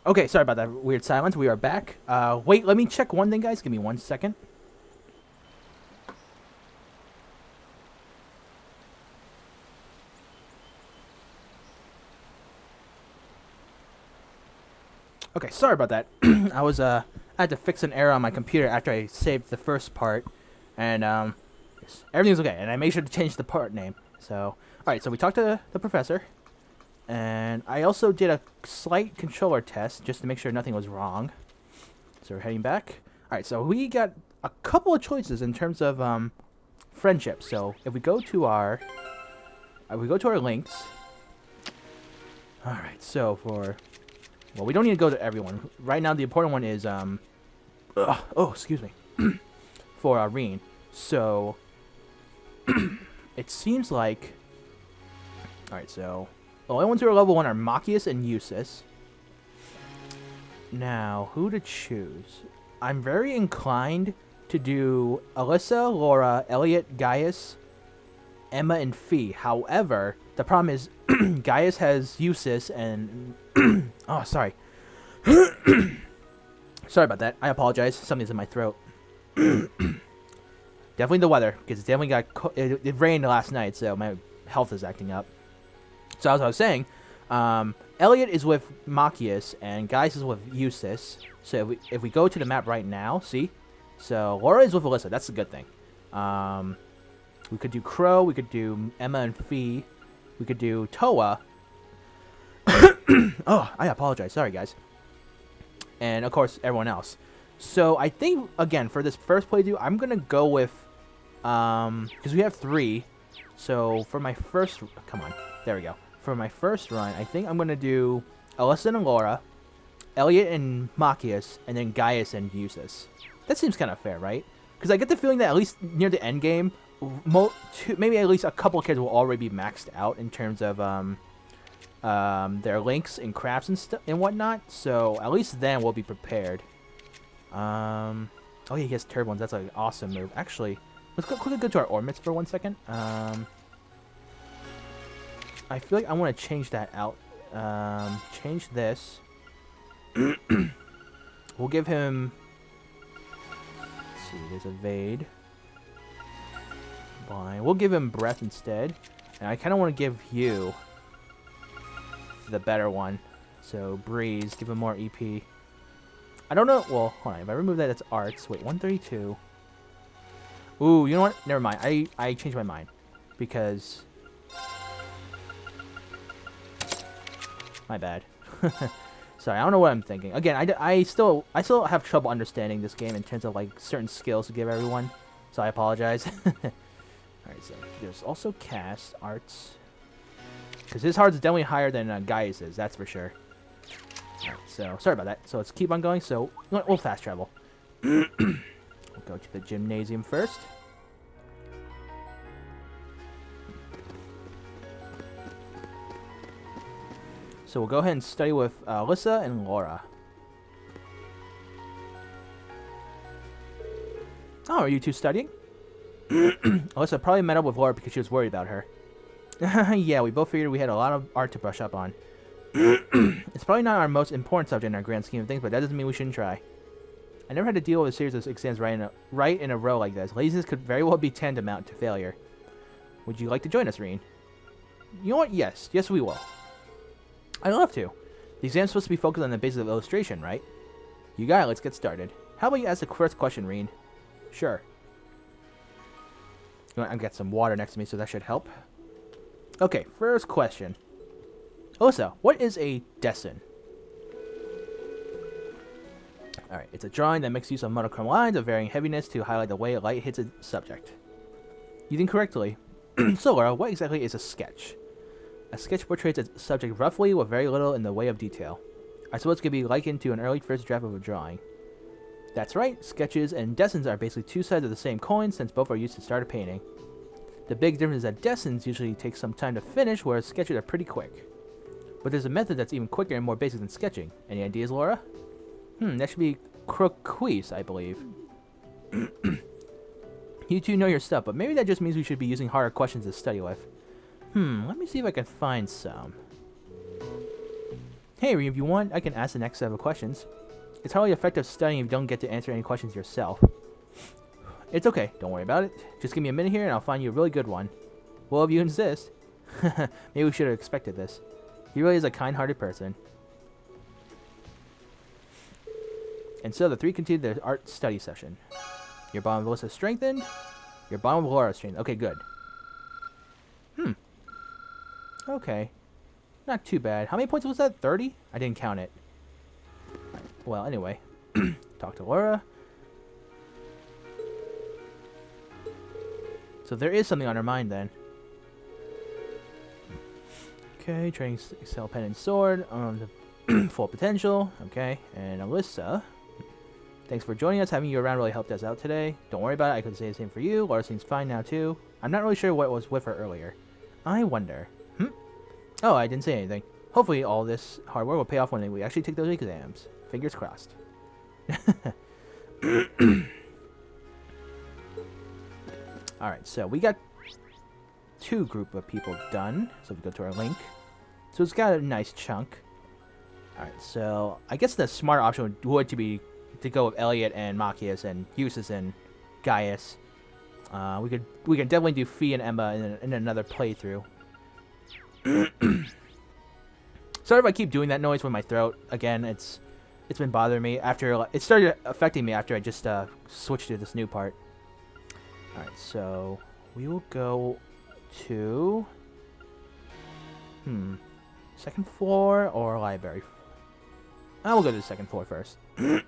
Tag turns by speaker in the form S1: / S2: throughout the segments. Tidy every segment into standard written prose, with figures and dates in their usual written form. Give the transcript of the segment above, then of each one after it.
S1: Okay, sorry about that weird silence. We are back. Wait, let me check one thing, guys. Give me 1 second. Okay, sorry about that. I had to fix an error on my computer after I saved the first part, and everything's okay. And I made sure to change the part name. So, all right. So we talked to the professor, and I also did a slight controller test just to make sure nothing was wrong. So we're heading back. All right. So we got a couple of choices in terms of friendship. So if we go to our links. All right. So well, we don't need to go to everyone. Right now, the important one is, excuse me, for Reen. So, it seems like, alright, so, the only ones who are level 1 are Machias and Jusis. Now, who to choose? I'm very inclined to do Alisa, Laura, Elliot, Gaius, Emma, and Fee. However, the problem is, Gaius has Jusis and... oh, sorry. Sorry about that. I apologize. Something's in my throat. Definitely the weather, because it definitely got... It rained last night, so my health is acting up. So as I was saying, Elliot is with Machias, and Gaius is with Jusis. So if we go to the map right now, see? So Laura is with Alisa. That's a good thing. We could do Crow. We could do Emma and Fee. We could do Toa. Oh, I apologize. Sorry, guys. And, of course, everyone else. So, I think, again, for this first playthrough, I'm going to go with... because we have 3. So, for my first... Come on. There we go. For my first run, I think I'm going to do Alisa and Laura, Elliot and Machias, and then Gaius and Jusis. That seems kind of fair, right? Because I get the feeling that at least near the end game, maybe at least a couple of kids will already be maxed out in terms of their links and crafts and whatnot. So at least then we'll be prepared. Oh yeah, he has turbulence. That's an awesome move. Actually, let's quickly go to our orbits for 1 second. I feel like I want to change that out. Change this. We'll give him... Let's see, there's evade. Blind. We'll give him breath instead. And I kind of want to give you the better one. So, breeze. Give him more EP. I don't know. Well, hold on. If I remove that, it's arts. Wait, 132. Ooh, you know what? Never mind. I changed my mind. Because... My bad. Sorry, I don't know what I'm thinking. Again, I still have trouble understanding this game in terms of like certain skills to give everyone. So I apologize. Alright, so there's also cast arts. Because his heart is definitely higher than Gaius's, that's for sure. Alright, so sorry about that. So let's keep on going. So we'll fast travel. We'll go to the gymnasium first. So we'll go ahead and study with Alisa and Laura. Oh, are you two studying? Alisa probably met up with Laura because she was worried about her. Yeah, we both figured we had a lot of art to brush up on. It's probably not our most important subject in our grand scheme of things, but that doesn't mean we shouldn't try. I never had to deal with a series of exams right in a row like this. Laziness could very well be tantamount to failure. Would you like to join us, Reen? You know what? Yes. Yes, we will. I'd love to. The exam's supposed to be focused on the basis of illustration, right? You got it. Let's get started. How about you ask the first question, Reen? Sure. I've got some water next to me, so that should help. Okay, first question. Alisa, what is a dessin? Alright, it's a drawing that makes use of monochrome lines of varying heaviness to highlight the way light hits a subject. You think correctly. So, Laura, what exactly is a sketch? A sketch portrays a subject roughly with very little in the way of detail. I suppose it could be likened to an early first draft of a drawing. That's right, sketches and dessins are basically two sides of the same coin since both are used to start a painting. The big difference is that dessins usually take some time to finish, whereas sketches are pretty quick. But there's a method that's even quicker and more basic than sketching. Any ideas, Laura? That should be croquis, I believe. You two know your stuff, but maybe that just means we should be using harder questions to study with. Let me see if I can find some. Hey, if you want, I can ask the next set of questions. It's hardly effective studying if you don't get to answer any questions yourself. It's okay, don't worry about it. Just give me a minute here and I'll find you a really good one. Well, if you insist. Maybe we should have expected this. He really is a kind-hearted person. And so the three continued their art study session. Your bond with Alisa strengthened. Your bond with Laura strengthened. Okay, good. Okay. Not too bad. How many points was that? 30? I didn't count it. Right. Well, anyway. Talk to Laura. So there is something on her mind then. Okay, training cell pen and sword. The full potential. Okay, and Alisa. Thanks for joining us. Having you around really helped us out today. Don't worry about it. I could say the same for you. Laura seems fine now too. I'm not really sure what was with her earlier. I wonder. Oh, I didn't say anything. Hopefully all this hard work will pay off when we actually take those exams. Fingers crossed. Alright, so we got 2 group of people done. So we go to our link. So it's got a nice chunk. Alright, so I guess the smart option would be to go with Elliot and Machias and Jusis and Gaius. We could definitely do Fee and Emma in another playthrough. Sorry if I keep doing that noise with my throat. Again, it's been bothering me after it started affecting me after I just switched to this new part. All right, so we will go to second floor or library. I will go to the second floor first. I'm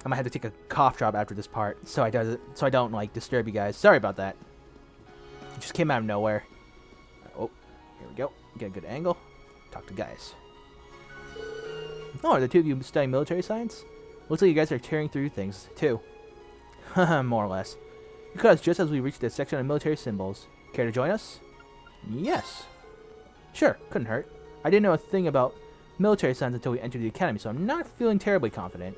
S1: gonna have to take a cough drop after this part, so I don't like disturb you guys. Sorry about that. It just came out of nowhere. Oh, here we go. Get a good angle. Talk to Gaius. Oh, are the 2 of you studying military science? Looks like you guys are tearing through things too. Haha, more or less. You caught us just as we reached the section of military symbols. Care to join us? Yes. Sure, couldn't hurt. I didn't know a thing about military science until we entered the academy, so I'm not feeling terribly confident.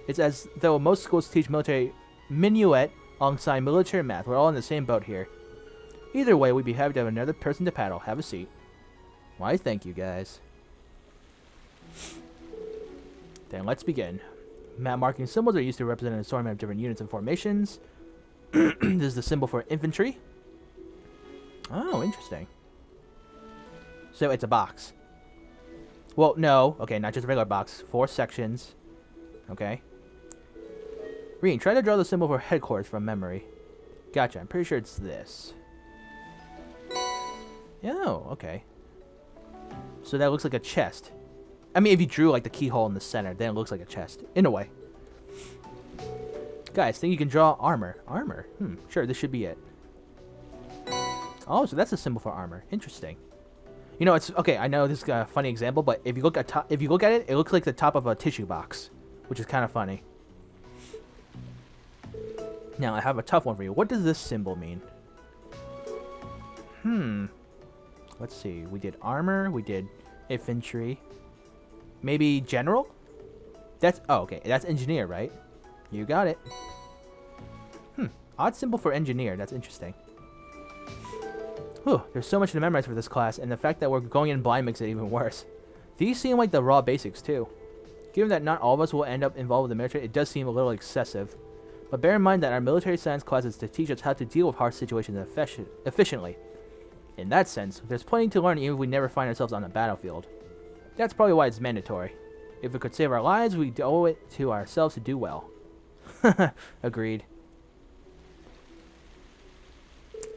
S1: It's as though most schools teach military minuet alongside military math. We're all in the same boat here. Either way, we'd be happy to have another person to paddle. Have a seat. Why, thank you, guys. Then let's begin. Map marking symbols are used to represent an assortment of different units and formations. This is the symbol for infantry. Oh, interesting. So it's a box. Well, no. Okay, not just a regular box. 4 sections. Okay. Reen, try to draw the symbol for headquarters from memory. Gotcha. I'm pretty sure it's this. Oh, okay. So that looks like a chest. I mean, if you drew like the keyhole in the center, then it looks like a chest. In a way. Guys, think you can draw armor. Armor? Sure, this should be it. Oh, so that's a symbol for armor. Interesting. You know, it's okay. I know this is a funny example, but if you look at it, it looks like the top of a tissue box, which is kind of funny. Now I have a tough one for you. What does this symbol mean? Let's see. We did armor. We did infantry. Maybe general? Oh, okay. That's engineer, right? You got it. Odd symbol for engineer. That's interesting. Whew, there's so much to memorize for this class, and the fact that we're going in blind makes it even worse. These seem like the raw basics, too. Given that not all of us will end up involved with the military, it does seem a little excessive. But bear in mind that our military science class is to teach us how to deal with harsh situations efficiently. In that sense, there's plenty to learn even if we never find ourselves on the battlefield. That's probably why it's mandatory. If it could save our lives, we owe it to ourselves to do well. Agreed.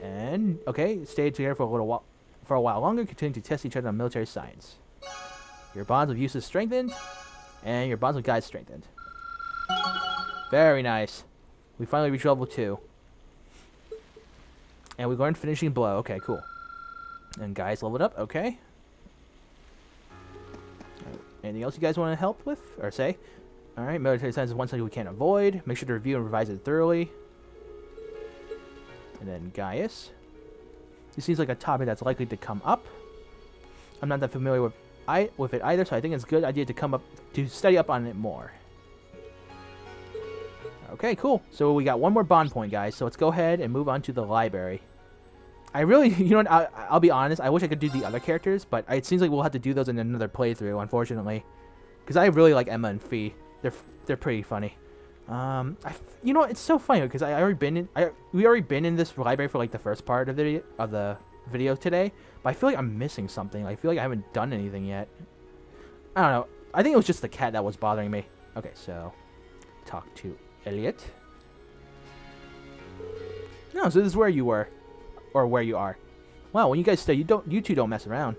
S1: And okay, stay together for a while longer. Continue to test each other on military science. Your bonds with Jusis strengthened, and your bonds with Gaius strengthened. Very nice. We finally reached level 2, and we learned finishing blow. Okay, cool. And Gaius leveled up. Okay. Anything else you guys want to help with or say? All right, military science is one subject we can't avoid. Make sure to review and revise it thoroughly. And then Gaius. This seems like a topic that's likely to come up. I'm not that familiar with it either, so I think it's a good idea to study up on it more. Okay, cool. So we got one more bond point, guys. So let's go ahead and move on to the library. I really, you know what, I'll be honest, I wish I could do the other characters, but it seems like we'll have to do those in another playthrough, unfortunately. Because I really like Emma and Fee. They're pretty funny. You know, it's so funny because we already been in this library for like the first part of the video today, but I feel like I'm missing something. I feel like I haven't done anything yet. I don't know. I think it was just the cat that was bothering me. Okay, so talk to Elliot. No, so this is where you were, or where you are. Well, when you guys stay, you two don't mess around.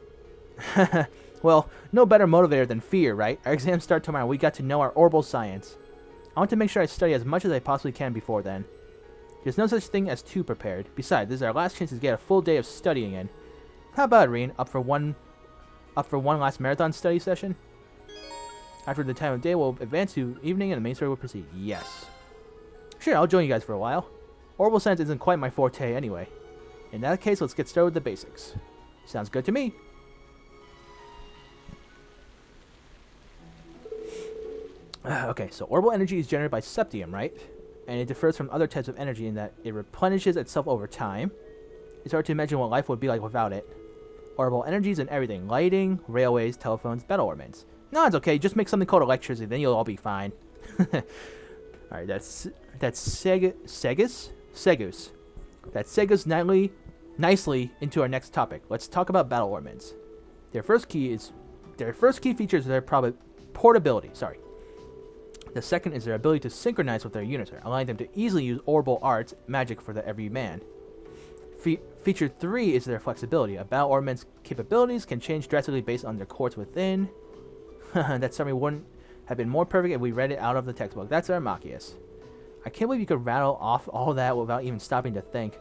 S1: Well, no better motivator than fear, right? Our exams start tomorrow. We got to know our Orbal science. I want to make sure I study as much as I possibly can before then. There's no such thing as too prepared. Besides, this is our last chance to get a full day of studying in. How about it, Reen? Up for one last marathon study session? After the time of day, we'll advance to evening and the main story will proceed. Yes. Sure, I'll join you guys for a while. Orbal science isn't quite my forte anyway. In that case, let's get started with the basics. Sounds good to me. Okay, so Orbal Energy is generated by septium, right? And it differs from other types of energy in that it replenishes itself over time. It's hard to imagine what life would be like without it. Orbal Energy is in everything. Lighting, railways, telephones, battle ornaments. No, it's okay. Just make something called electricity, then you'll all be fine. Alright, that's Segus? Segus. That segues nicely into our next topic. Let's talk about battle ornaments. Their first key features their portability. Sorry. The second is their ability to synchronize with their units, allowing them to easily use Orbal arts magic for the every man. Feature 3 is their flexibility. A battle ornament's capabilities can change drastically based on their cores within. That summary wouldn't have been more perfect if we read it out of the textbook. That's our Machias. I can't believe you could rattle off all that without even stopping to think.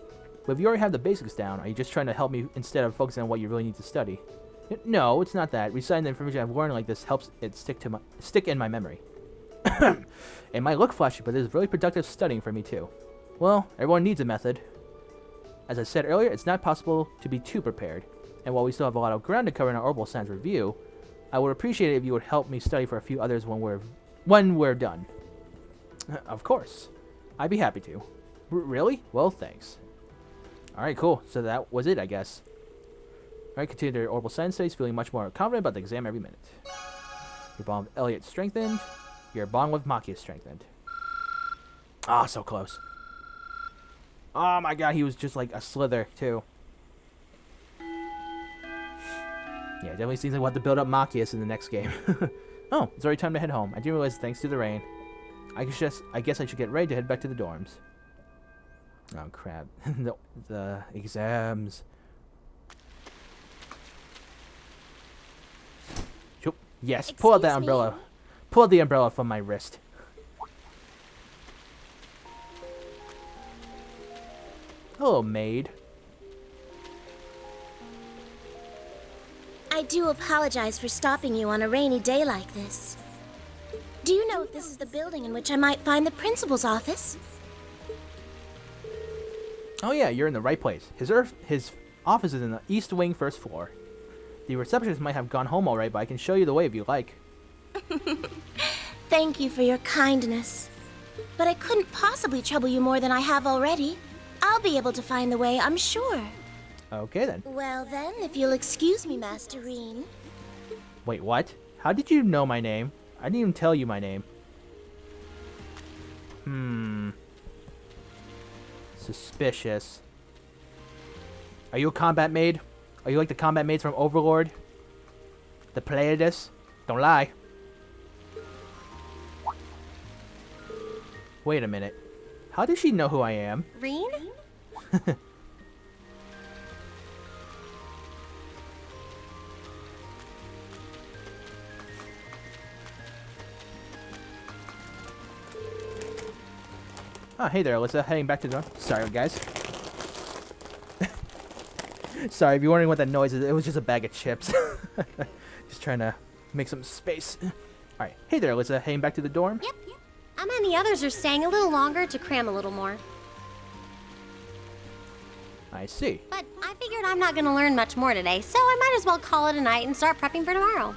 S1: But if you already have the basics down, are you just trying to help me instead of focusing on what you really need to study? No, it's not that. Reciting the information I've learned like this helps it stick in my memory. It might look flashy, but it is really productive studying for me too. Well, everyone needs a method. As I said earlier, it's not possible to be too prepared. And while we still have a lot of ground to cover in our Orbal Science review, I would appreciate it if you would help me study for a few others when we're done. Of course. I'd be happy to. Really? Well, thanks. Alright, cool. So that was it, I guess. Alright, continue their Orbal Science studies, feeling much more confident about the exam every minute. Your bond with Elliot strengthened. Your bond with Machias strengthened. Ah, so close. Oh my god, he was just like a slither, too. Yeah, definitely seems like we'll have to build up Machias in the next game. Oh, it's already time to head home. I didn't realize thanks to the rain. I guess I should get ready to head back to the dorms. Oh, crap. the exams. Yes, pull out that umbrella. Pull out the umbrella from my wrist. Hello, maid.
S2: I do apologize for stopping you on a rainy day like this. Do you know if this is the building in which I might find the principal's office?
S1: Oh yeah, you're in the right place. His office is in the East Wing, first floor. The receptionist might have gone home already, but I can show you the way if you like.
S2: Thank you for your kindness. But I couldn't possibly trouble you more than I have already. I'll be able to find the way, I'm sure.
S1: Okay then.
S2: Well then, if you'll excuse me, Master Reen.
S1: Wait, what? How did you know my name? I didn't even tell you my name. Suspicious. Are you a combat maid? Are you like the combat maids from Overlord? The Pleiades? Don't lie. Wait a minute. How does she know who I am?
S2: Reen?
S1: Oh, hey there, Alisa. Heading back to the dorm. Sorry, guys. Sorry, if you're wondering what that noise is, it was just a bag of chips. Just trying to make some space. Alright, hey there, Alisa. Heading back to the dorm?
S3: Yep. And then the others are staying a little longer to cram a little more.
S1: I see.
S3: But I figured I'm not going to learn much more today, so I might as well call it a night and start prepping for tomorrow.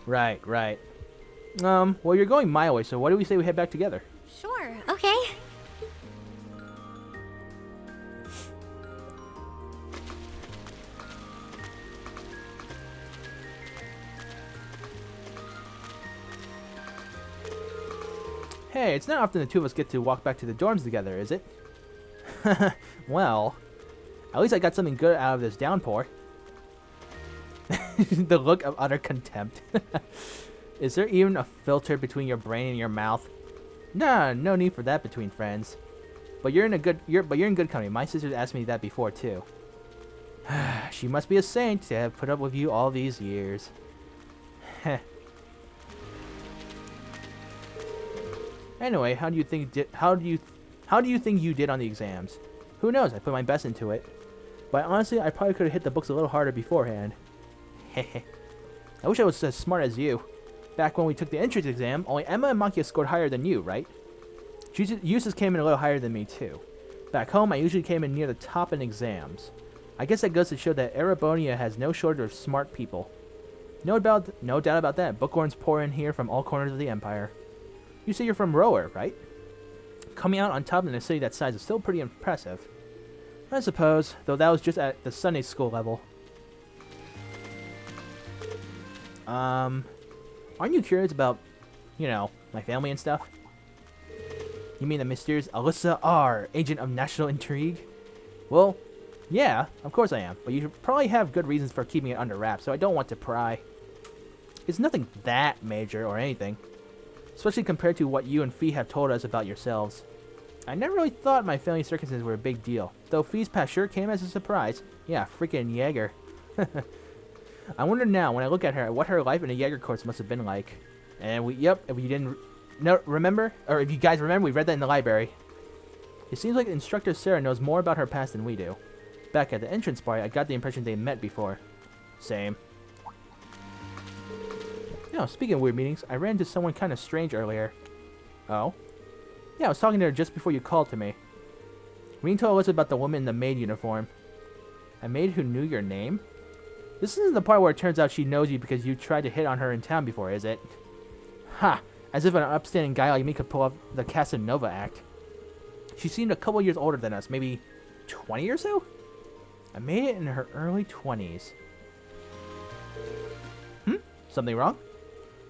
S1: Right. Well, you're going my way, so why do we say we head back together?
S3: Sure, okay.
S1: Hey, it's not often the two of us get to walk back to the dorms together, is it? Well, at least I got something good out of this downpour. The look of utter contempt. Is there even a filter between your brain and your mouth? Nah, no need for that between friends. But you're in good company. My sister's asked me that before too. She must be a saint to have put up with you all these years. Anyway, how do you think you did on the exams? Who knows? I put my best into it. But honestly, I probably could have hit the books a little harder beforehand. I wish I was as smart as you. Back when we took the entrance exam, only Emma and Machias scored higher than you, right? Jusis came in a little higher than me too. Back home, I usually came in near the top in exams. I guess that goes to show that Erebonia has no shortage of smart people. No doubt about that. Bookworms pour in here from all corners of the Empire. You say you're from Rower, right? Coming out on top in a city that size is still pretty impressive. I suppose, though that was just at the Sunday school level. Aren't you curious about, you know, my family and stuff? You mean the mysterious Alisa R, agent of national intrigue? Well, yeah, of course I am, but you should probably have good reasons for keeping it under wraps, so I don't want to pry. It's nothing that major or anything, especially compared to what you and Fee have told us about yourselves. I never really thought my family circumstances were a big deal, though Fee's past sure came as a surprise. Yeah, freaking Jaeger. I wonder now, when I look at her, what her life in a Jaeger course must have been like. And if you didn't remember, or if you guys remember, we read that in the library. It seems like Instructor Sarah knows more about her past than we do. Back at the entrance party, I got the impression they met before. Same. You know, speaking of weird meetings, I ran into someone kind of strange earlier. Oh? Yeah, I was talking to her just before you called to me. Reen told us about the woman in the maid uniform. A maid who knew your name? This isn't the part where it turns out she knows you because you tried to hit on her in town before, is it? Ha! As if an upstanding guy like me could pull off the Casanova act. She seemed a couple years older than us, maybe 20 or so? I made it in her early 20s. Something wrong?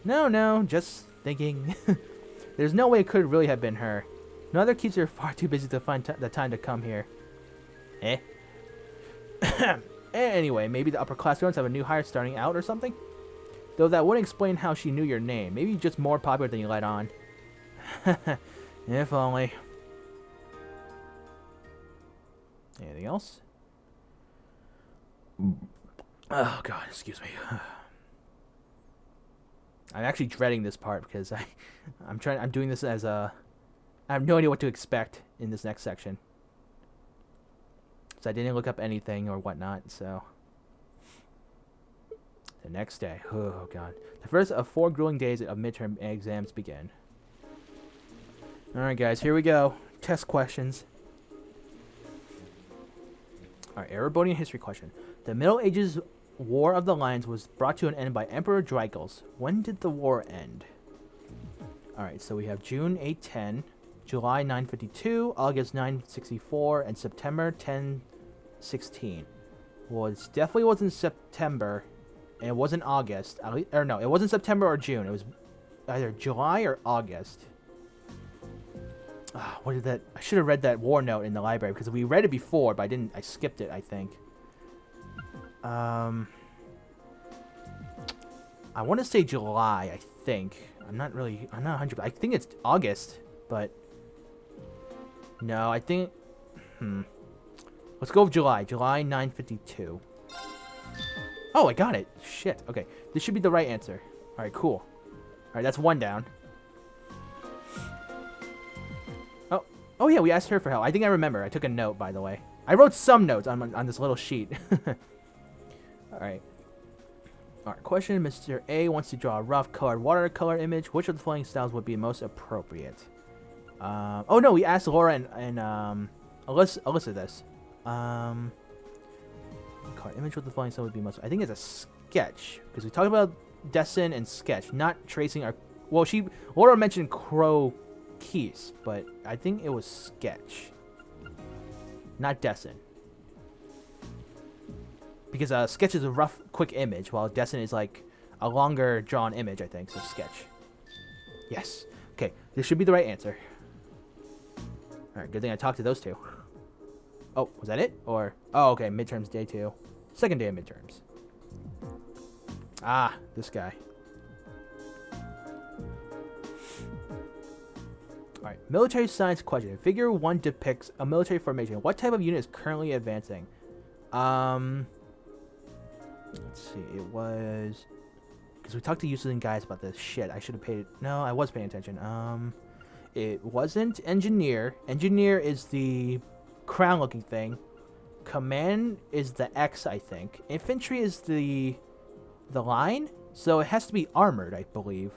S1: No, just thinking. There's no way it could really have been her. No other keeps her far too busy to find the time to come here. Eh? Anyway, maybe the upperclassmen have a new hire starting out or something? Though that wouldn't explain how she knew your name. Maybe just more popular than you let on. If only. Anything else? Oh god, excuse me. I'm actually dreading this part because I'm doing this as a... I have no idea what to expect in this next section. So I didn't look up anything or whatnot, so... The next day. Oh god. The first of 4 grueling days of midterm exams begin. Alright guys, here we go. Test questions. Alright, Erebonian history question. The Middle Ages War of the Lions was brought to an end by Emperor Drykos. When did the war end? Alright, so we have June 810, July 952, August 964, and September 1016. Well, it definitely wasn't September, and it wasn't August. Or no, it wasn't September or June. It was either July or August. What did that... I should have read that war note in the library, because we read it before, but I didn't... I skipped it, I think. I want to say July, I think. I'm not 100%. I think it's August, but... No, I think... Let's go with July. July 952. Oh, I got it. Shit. Okay. This should be the right answer. Alright, cool. Alright, that's 1 down. Oh yeah, we asked her for help. I think I remember. I took a note, by the way. I wrote some notes on this little sheet. Alright. Alright, question. Mr. A wants to draw a rough colored watercolor image. Which of the following styles would be most appropriate? Oh no, we asked Laura and Alisa this. Colored image with the following style would be most... I think it's a sketch. Because we talked about Dessin and sketch, not tracing our... Well, Laura mentioned croquis, but I think it was sketch. Not Dessin. Because sketch is a rough, quick image, while Dessin is like a longer drawn image, I think. So sketch. Yes. Okay, this should be the right answer. Alright, good thing I talked to those two. Oh, was that it? Or... Oh, okay, midterms day 2. Second day of midterms. Ah, this guy. Alright, military science question. Figure 1 depicts a military formation. What type of unit is currently advancing? Let's see, it was... Because we talked to Jusis and Gaius about this. Shit, I should have paid... No, I was paying attention. It wasn't engineer. Engineer is the crown-looking thing. Command is the X, I think. Infantry is the line. So it has to be armored, I believe.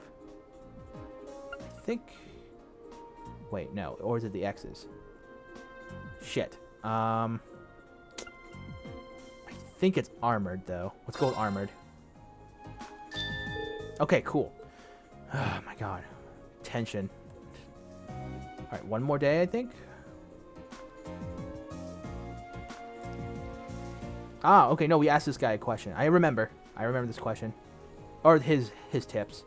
S1: I think... Wait, no. Or is it the X's? Shit. I think it's armored, though. Let's go with armored. Okay, cool. Oh, my God. Tension. Alright, one more day, I think. Ah, okay, no, we asked this guy a question. I remember this question. Or his tips.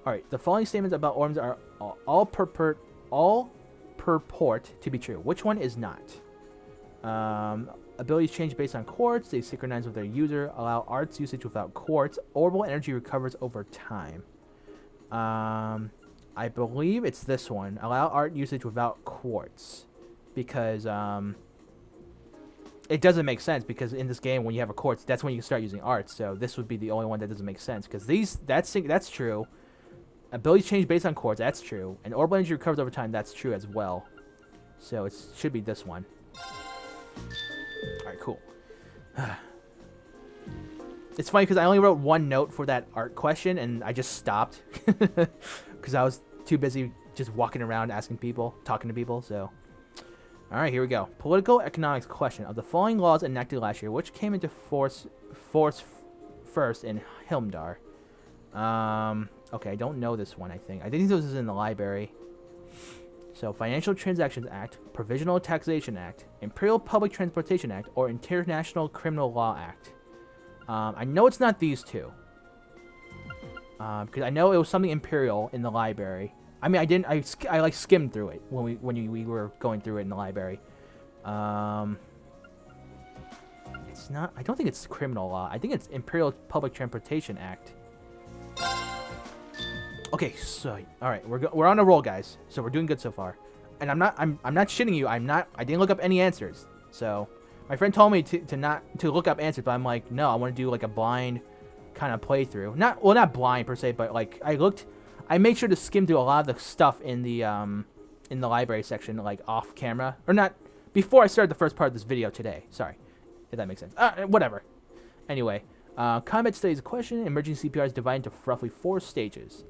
S1: Alright, the following statements about orbs are all purport to be true. Which one is not? Abilities change based on quartz. They synchronize with their user. Allow arts usage without quartz. Orbal energy recovers over time. I believe it's this one. Allow art usage without quartz. Because, it doesn't make sense because in this game, when you have a quartz, that's when you can start using arts. So this would be the only one that doesn't make sense. Because that's true. Abilities change based on quartz. That's true. And orbital energy recovers over time. That's true as well. So it should be this one. Alright, cool. It's funny because I only wrote one note for that art question and I just stopped. Because I was too busy just walking around asking people, talking to people, so... Alright, here we go. Political economics question. Of the following laws enacted last year, which came into force first in Hilmdar? Okay, I don't know this one, I think. I think this is in the library. So, Financial Transactions Act, Provisional Taxation Act, Imperial Public Transportation Act, or International Criminal Law Act. I know it's not these two. Because I know it was something Imperial in the library. I mean, I like skimmed through it when we were going through it in the library. It's not. I don't think it's criminal law. I think it's Imperial Public Transportation Act. Okay, so all right, we're on a roll, guys. So we're doing good so far. And I'm not shitting you. I didn't look up any answers. So my friend told me to look up answers, but I'm like, no, I want to do like a blind kind of playthrough. Not blind per se, but like I made sure to skim through a lot of the stuff in the library section, like off camera, or not before I started the first part of this video today. Sorry, if that makes sense. Whatever. Anyway, combat studies question. Emergency CPR is divided into roughly 4 stages.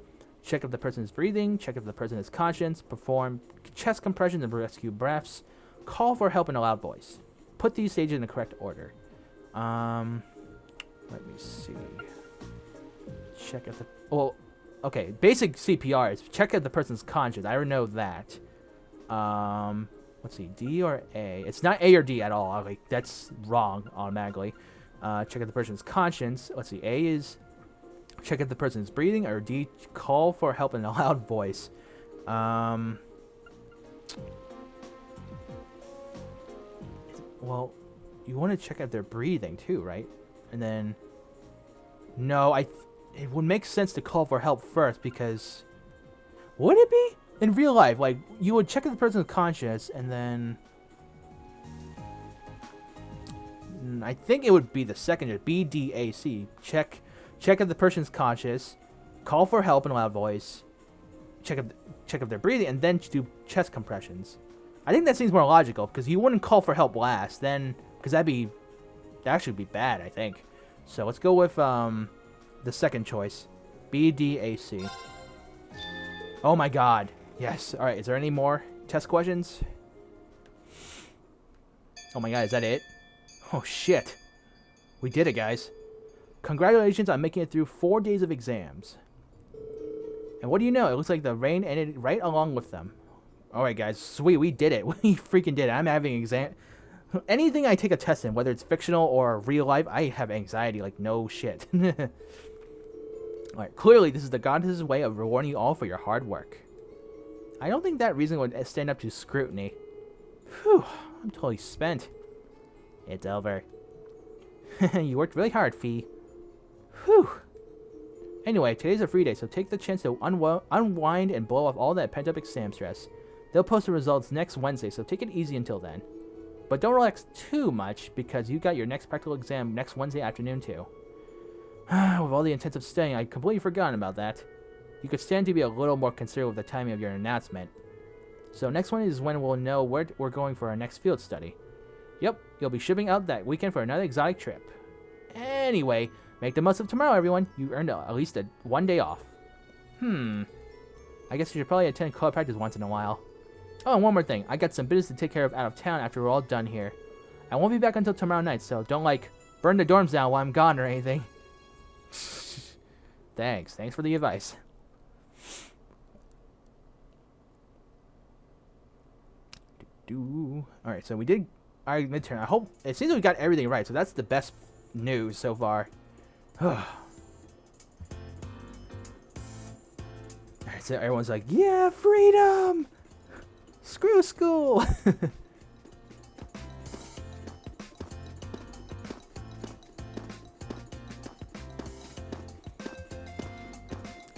S1: Check if the person is breathing. Check if the person is conscious. Perform chest compressions and rescue breaths. Call for help in a loud voice. Put these stages in the correct order. Let me see. Check if the... Well, okay. Basic CPR is check if the person's conscious. I already know that. Let's see. D or A? It's not A or D at all. Like, that's wrong automatically. Check if the person's conscious. Let's see. A is... Check if the person is breathing, or D, call for help in a loud voice. Well, you want to check if they're breathing too, right? And then, no, it would make sense to call for help first because, would it be? In real life, like, you would check if the person is conscious, and then, I think it would be the second, B, D, A, C. Check if the person's conscious, call for help in a loud voice, check if they're breathing, and then do chest compressions. I think that seems more logical, because you wouldn't call for help last, then, because that actually be bad, I think. So let's go with the second choice, B, D, A, C. Oh my god, yes. Alright, is there any more test questions? Oh my god, is that it? Oh shit. We did it, guys. Congratulations on making it through 4 days of exams. And what do you know? It looks like the rain ended right along with them. Alright guys, sweet, we did it. We freaking did it. I'm having exam... Anything I take a test in, whether it's fictional or real life, I have anxiety like no shit. Alright, clearly this is the goddess's way of rewarding you all for your hard work. I don't think that reason would stand up to scrutiny. Whew, I'm totally spent. It's over. You worked really hard, Fee. Whew. Anyway, today's a free day, so take the chance to unwind and blow off all that pent-up exam stress. They'll post the results next Wednesday, so take it easy until then. But don't relax too much, because you got your next practical exam next Wednesday afternoon, too. With all the intensive studying, I'd completely forgotten about that. You could stand to be a little more considerate with the timing of your announcement. So next Wednesday is when we'll know where we're going for our next field study. Yep, you'll be shipping out that weekend for another exotic trip. Anyway, make the most of tomorrow, everyone. You earned at least one day off. I guess you should probably attend club practice once in a while. Oh, and one more thing. I got some business to take care of out of town after we're all done here. I won't be back until tomorrow night, so don't, burn the dorms down while I'm gone or anything. Thanks for the advice. Alright, so we did our midterm. I hope it seems we got everything right, so that's the best news so far. Alright, so everyone's like, yeah, freedom! Screw school!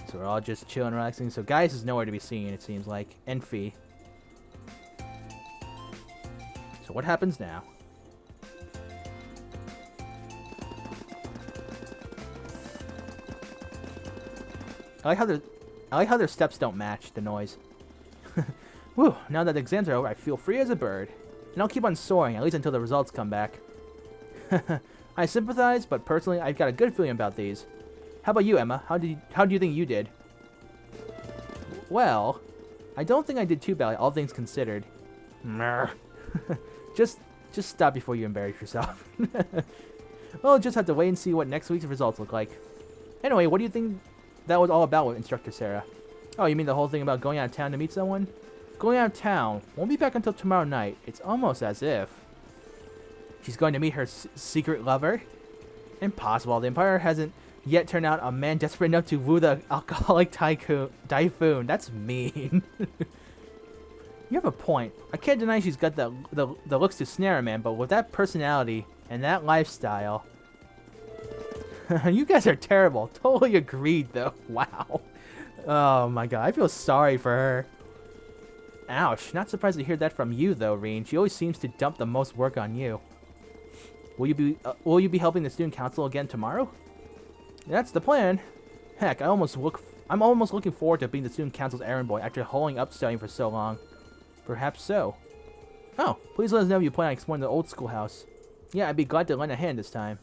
S1: So we're all just chilling, relaxing. So Gaius is nowhere to be seen, it seems like. And Fee. So what happens now? I like how their steps don't match the noise. Whew, now that the exams are over, I feel free as a bird. And I'll keep on soaring, at least until the results come back. I sympathize, but personally, I've got a good feeling about these. How about you, Emma? How do you think you did? Well, I don't think I did too badly, all things considered. Just stop before you embarrass yourself. Well, just have to wait and see what next week's results look like. Anyway, what do you think that was all about with Instructor Sarah? Oh, you mean the whole thing about going out of town to meet someone? Going out of town. Won't be back until tomorrow night. It's almost as if she's going to meet her secret lover. Impossible. The Empire hasn't yet turned out a man desperate enough to woo the alcoholic typhoon. That's mean. You have a point. I can't deny she's got the looks to snare a man, but with that personality and that lifestyle... You guys are terrible. Totally agreed, though. Wow. Oh my god, I feel sorry for her. Ouch. Not surprised to hear that from you, though, Reen. She always seems to dump the most work on you. Will you be helping the student council again tomorrow? That's the plan. Heck, I'm almost looking forward to being the student council's errand boy after holding up studying for so long. Perhaps so. Oh, please let us know if you plan on exploring the old schoolhouse. Yeah, I'd be glad to lend a hand this time.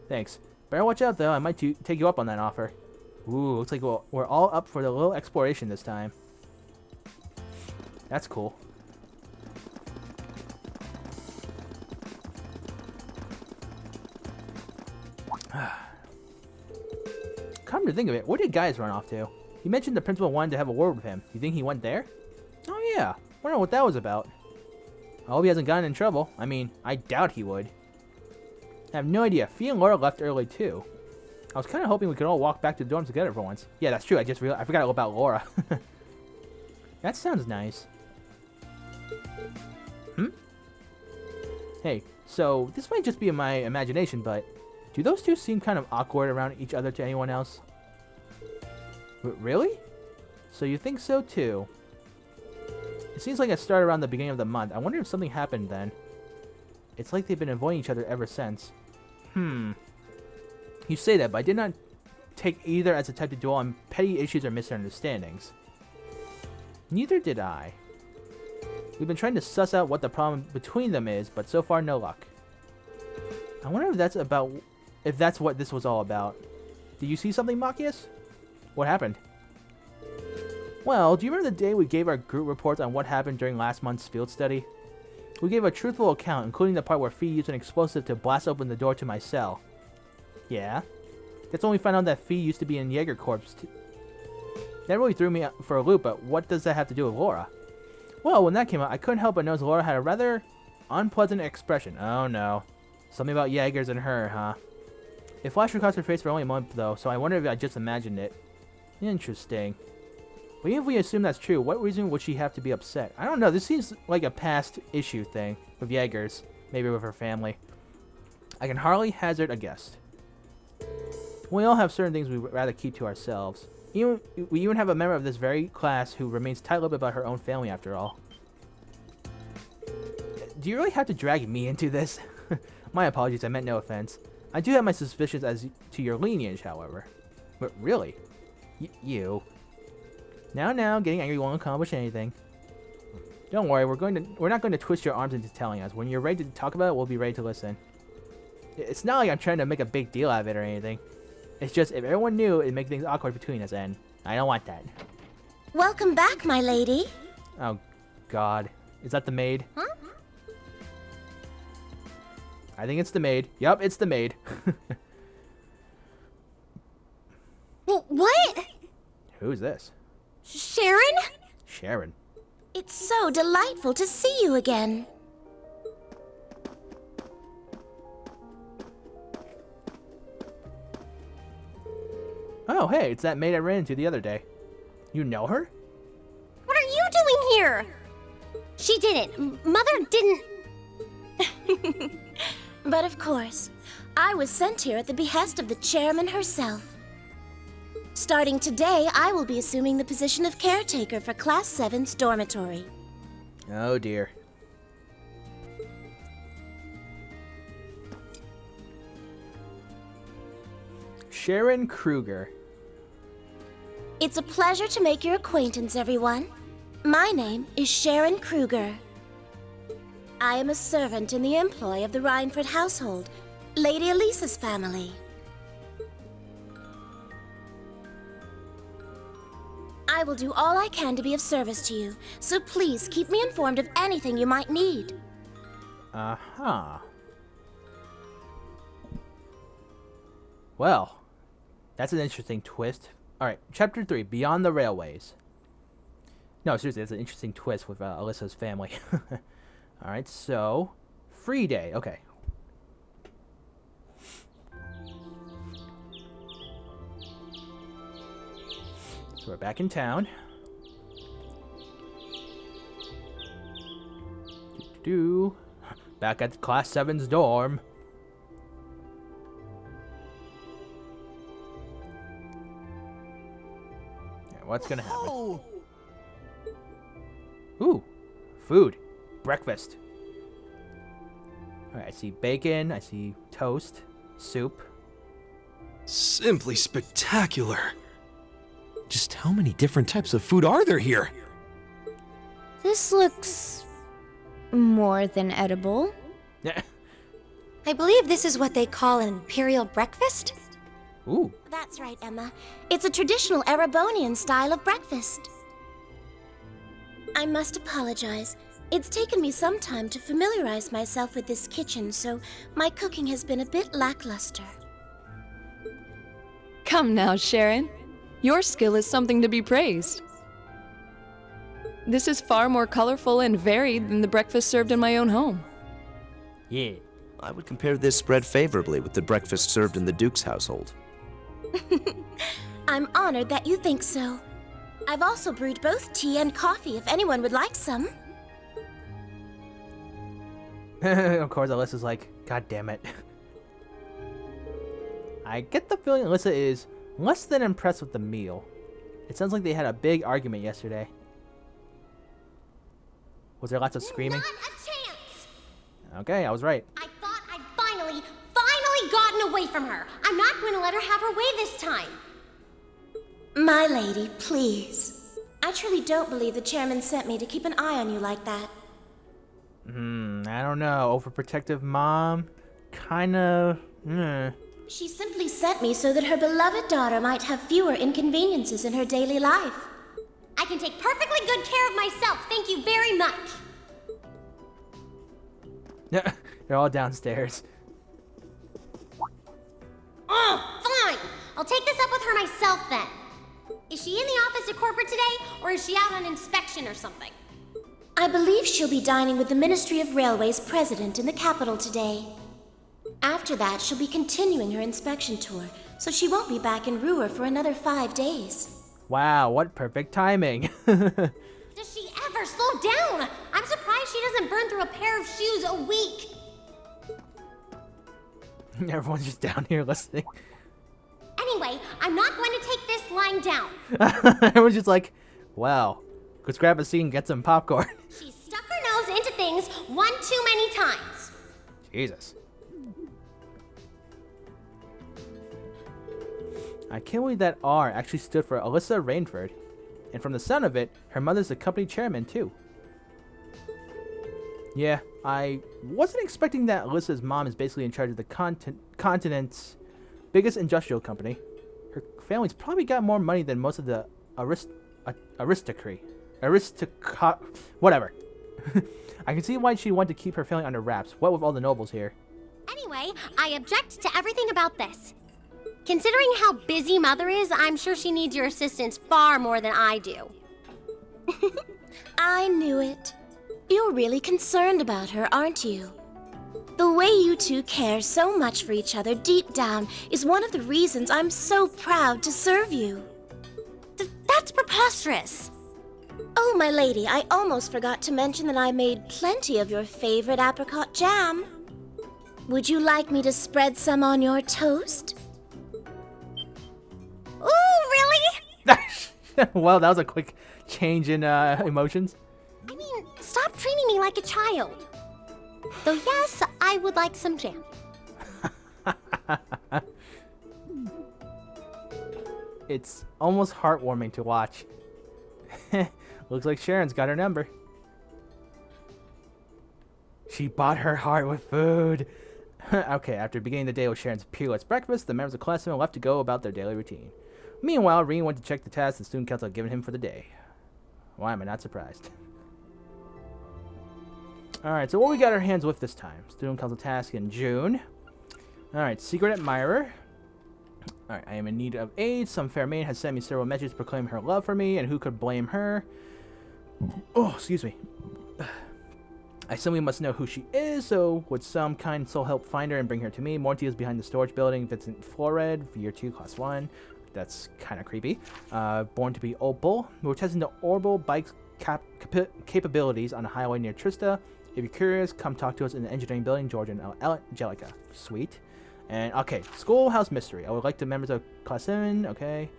S1: Thanks. Better watch out, though. I might take you up on that offer. Ooh, looks like we're all up for the little exploration this time. That's cool. Come to think of it, where did Gaius run off to? He mentioned the principal wanted to have a word with him. You think he went there? Oh yeah, wonder what that was about. I hope he hasn't gotten in trouble. I mean, I doubt he would. I have no idea. Fee and Laura left early too. I was kind of hoping we could all walk back to the dorms together for once. Yeah, that's true. I just realized I forgot all about Laura. That sounds nice. Hey, so this might just be in my imagination, but do those two seem kind of awkward around each other to anyone else? Really? So you think so too? It seems like it started around the beginning of the month. I wonder if something happened then. It's like they've been avoiding each other ever since. You say that, but I did not take either as a type to dwell on petty issues or misunderstandings. Neither did I. We've been trying to suss out what the problem between them is, but so far no luck. I wonder if that's what this was all about. Did you see something, Machias? What happened? Well, do you remember the day we gave our group reports on what happened during last month's field study? We gave a truthful account, including the part where Fee used an explosive to blast open the door to my cell. Yeah? That's when we found out that Fee used to be in Jaeger Corps. That really threw me for a loop, but what does that have to do with Laura? Well, when that came out, I couldn't help but notice Laura had a rather unpleasant expression. Oh no. Something about Jaegers and her, huh? It flashed across her face for only a month, though, so I wonder if I just imagined it. Interesting. But even if we assume that's true, what reason would she have to be upset? I don't know. This seems like a past issue thing with Jaegers. Maybe with her family. I can hardly hazard a guess. We all have certain things we'd rather keep to ourselves. We even have a member of this very class who remains tight-lipped about her own family after all. Do you really have to drag me into this? My apologies, I meant no offense. I do have my suspicions as to your lineage, however. But really? You. Now, getting angry won't accomplish anything. Don't worry, we're not going to twist your arms into telling us. When you're ready to talk about it, we'll be ready to listen. It's not like I'm trying to make a big deal out of it or anything. It's just, if everyone knew, it'd make things awkward between us, and I don't want that.
S2: Welcome back, my lady.
S1: Oh, God. Is that the maid?
S3: Huh?
S1: I think it's the maid. Yup, it's the maid.
S3: What?
S1: Who's this?
S3: Sharon?
S1: Sharon.
S2: It's so delightful to see you again.
S1: Oh, hey, it's that maid I ran into the other day. You know her?
S3: What are you doing here? She didn't. Mother didn't.
S2: But of course, I was sent here at the behest of the chairman herself. Starting today, I will be assuming the position of caretaker for Class 7's dormitory.
S1: Oh, dear. Sharon Kruger.
S2: It's a pleasure to make your acquaintance, everyone. My name is Sharon Kruger. I am a servant in the employ of the Rhineford household, Lady Alisa's family. I will do all I can to be of service to you, so please keep me informed of anything you might need.
S1: Uh-huh. Well, that's an interesting twist. Alright, Chapter 3, Beyond the Railways. No, seriously, that's an interesting twist with Alisa's family. Alright, so... Free day, okay. So we're back in town. Back at Class 7's dorm. Yeah, what's gonna happen?
S4: Oh.
S1: Ooh, food. Breakfast. Alright, I see bacon, I see toast, soup.
S4: Simply spectacular. Just how many different types of food are there here?
S5: This looks more than edible.
S1: Yeah.
S3: I believe this is what they call an imperial breakfast.
S1: Ooh.
S2: That's right, Emma. It's a traditional Erebonian style of breakfast. I must apologize. It's taken me some time to familiarize myself with this kitchen, so my cooking has been a bit lackluster.
S6: Come now, Sharon. Your skill is something to be praised. This is far more colorful and varied than the breakfast served in my own home.
S1: Yeah.
S7: I would compare this spread favorably with the breakfast served in the Duke's household.
S2: I'm honored that you think so. I've also brewed both tea and coffee if anyone would like some.
S1: Of course, Alisa's like, God damn it. I get the feeling Alisa is less than impressed with the meal. It sounds like they had a big argument yesterday. Was there lots of screaming?
S3: Not a chance!
S1: Okay, I was right.
S3: I thought I'd finally gotten away from her. I'm not going to let her have her way this time.
S2: My lady, please. I truly don't believe the chairman sent me to keep an eye on you like that.
S1: I don't know. Overprotective mom? Kinda...
S2: She simply sent me so that her beloved daughter might have fewer inconveniences in her daily life.
S3: I can take perfectly good care of myself, thank you very much.
S1: They're all downstairs.
S3: Fine. I'll take this up with her myself then. Is she in the office at corporate today, or is she out on inspection or something?
S2: I believe she'll be dining with the Ministry of Railways president in the capital today. After that, she'll be continuing her inspection tour, so she won't be back in Ruhr for another 5 days.
S1: Wow, what perfect timing.
S3: Does she ever slow down? I'm surprised she doesn't burn through a pair of shoes a week.
S1: Everyone's just down here listening.
S3: Anyway, I'm not going to take this lying down.
S1: Everyone's just like, wow, let's grab a seat and get some popcorn.
S3: She stuck her nose into things one too many times.
S1: Jesus. I can't believe that R actually stood for Alisa Rainford. And from the sound of it, her mother's the company chairman too. Yeah, I wasn't expecting that Alisa's mom is basically in charge of the continent's biggest industrial company. Her family's probably got more money than most of the aristocracy. Whatever. I can see why she wanted to keep her family under wraps. What with all the nobles here?
S3: Anyway, I object to everything about this. Considering how busy Mother is, I'm sure she needs your assistance far more than I do.
S2: I knew it. You're really concerned about her, aren't you? The way you two care so much for each other deep down is one of the reasons I'm so proud to serve you.
S3: That's preposterous.
S2: Oh, my lady, I almost forgot to mention that I made plenty of your favorite apricot jam. Would you like me to spread some on your toast?
S3: Ooh, really?
S1: Well, that was a quick change in emotions.
S3: I mean, stop treating me like a child. Though yes, I would like some jam.
S1: It's almost heartwarming to watch. Looks like Sharon's got her number. She bought her heart with food. Okay, after beginning the day with Sharon's peerless breakfast, the members of Class 7 left to go about their daily routine. Meanwhile, Reen went to check the tasks the student council had given him for the day. Why am I not surprised? Alright, so what we got our hands with this time? Student council task in June. Alright, secret admirer. Alright, I am in need of aid. Some fair maid has sent me several messages proclaiming her love for me, and who could blame her? Oh, excuse me. I simply must know who she is, so would some kind soul help find her and bring her to me? Morty is behind the storage building. Vincent Flored, year 2, class 1. That's kind of creepy. Born to be Opal. We're testing the Orbal bike's capabilities on a highway near Trista. If you're curious, come talk to us in the engineering building, George and Angelica. Sweet. And, okay, schoolhouse mystery. I would like the members of class 7, okay.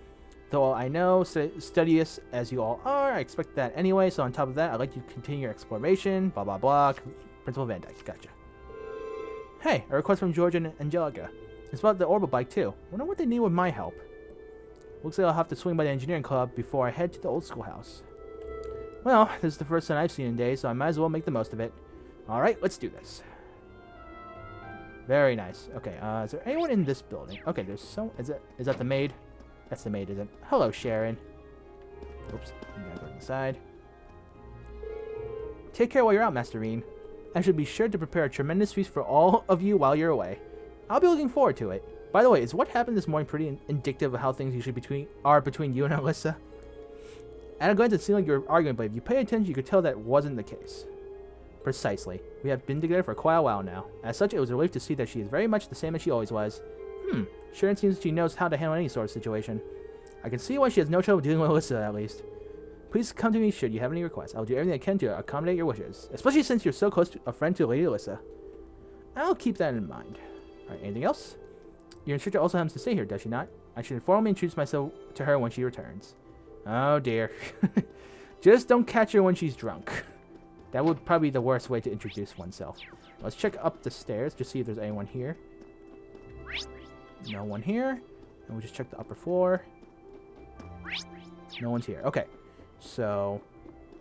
S1: Though I know, studious as you all are, I expect that anyway, so on top of that, I'd like you to continue your exploration, blah blah blah. Principal Van Dyke, gotcha. Hey, a request from George and Angelica. It's about the Orbal bike too. Wonder what they need with my help. Looks like I'll have to swing by the engineering club before I head to the old schoolhouse. Well, this is the first sun I've seen in days, so I might as well make the most of it. Alright, let's do this. Very nice. Okay, is there anyone in this building? Okay, there's some... Is that the maid? That's the maid, isn't it? Hello, Sharon. Oops, I'm gonna go to the side. Take care while you're out, Master Reen. I should be sure to prepare a tremendous feast for all of you while you're away. I'll be looking forward to it. By the way, is what happened this morning pretty indicative of how things usually are between you and Alisa? At a glance, it seemed like you were arguing, but if you pay attention, you could tell that wasn't the case. Precisely. We have been together for quite a while now. As such, it was a relief to see that she is very much the same as she always was. Sharon seems she knows how to handle any sort of situation. I can see why she has no trouble dealing with Alisa, at least. Please come to me should you have any requests. I'll do everything I can to accommodate your wishes, especially since you're so close to a friend to Lady Alisa. I'll keep that in mind. Alright, anything else? Your instructor also happens to stay here, does she not? I should formally introduce myself to her when she returns. Oh dear. Just don't catch her when she's drunk. That would probably be the worst way to introduce oneself. Let's check up the stairs to see if there's anyone here. No one here. And we'll just check the upper floor. No one's here. Okay. So,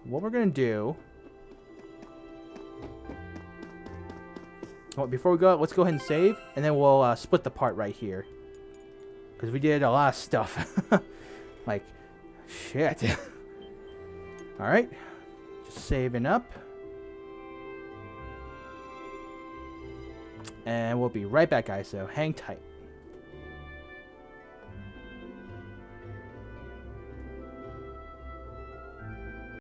S1: what we're going to do... Well, before we go out, let's go ahead and save. And then we'll split the part right here. Because we did a lot of stuff. Like, shit. Alright. Just saving up. And we'll be right back, guys. So, hang tight.